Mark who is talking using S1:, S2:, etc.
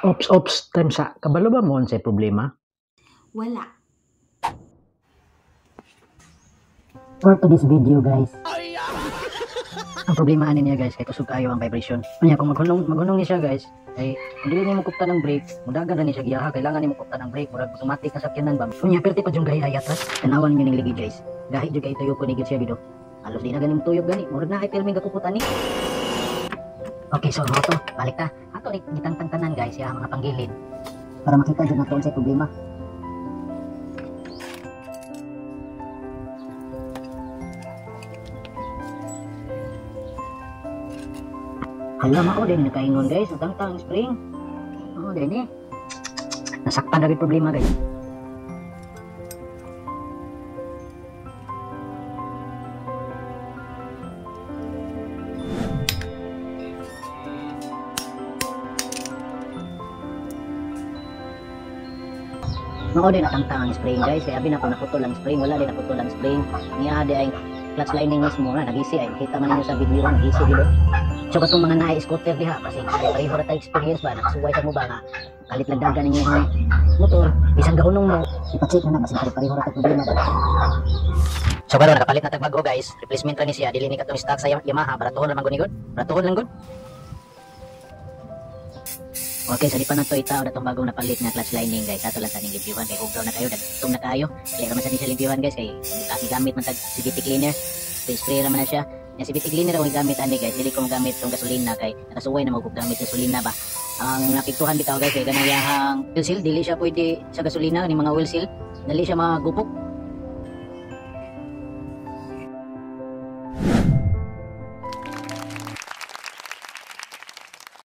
S1: Ops, time sa kabalo ba mo unsay problema?
S2: Wala.
S3: For today's video guys,
S1: Ang problema ani niya guys kay kusog kayo ang vibration. Kanya kung maghunong ni siya guys, ay kung dili niya mo kupta ng brake, mudagan na ni siya giyaha, kailangan ni mo kupta ng brake, murag automatic na sakyanan ba. Kunya perti pa jung gahi ayatras, tanawan niyo ning ligi guys. Gahi jud kay tuyo ko ni gid siya bido. Halos di na ganing tuyog gani, murag na kay filming kakukutan ni. Okay, so mo to, balik ta. Ato ni gitangtang tanan guys, ya mga panggilid para makita jud nato unsay problema. Hala, mao din nakaingon guys, tangtang spring. Oh, din eh. Nasaktan na rin problema guys. Mao din natangtang ang spring guys, kaya abi na po naputol ang spring, wala din naputol ang spring. Niya di ay clutch lining mismo na nagisi ay kita man ninyo sa video nagisi dito. So katong mga naay scooter diha kasi pareho ra ta experience ba nakasuway sa mo ba nga kalit lang dagan ninyo yung motor bisan gahunong mo ipa-check na kasi pareho ra ta problema ba. So karon nakapalit na tag bago guys, replacement ra ni siya dili ni katong stock sa Yamaha, baratuhon ra man gud, baratuhon lang gud. Okay, sa lipan na to itaw na itong bagong napalit na clutch lining guys. Ato lang sa ning limpyuhan kay ugaw na kayo, dagtong na kayo. Kaya raman sa din sa limpyuhan guys kay gamit man tag CVT cleaner. Spray raman na siya. Yung CVT cleaner akong gamit ani guys. Dili ko gamit tong gasolina kay nakasuway na gamit gasolina ba. Ang napiktuhan bitaw guys kay ganang yahang wheel seal, dili siya pwede sa gasolina ni mga wheel seal. Dali siya magupok.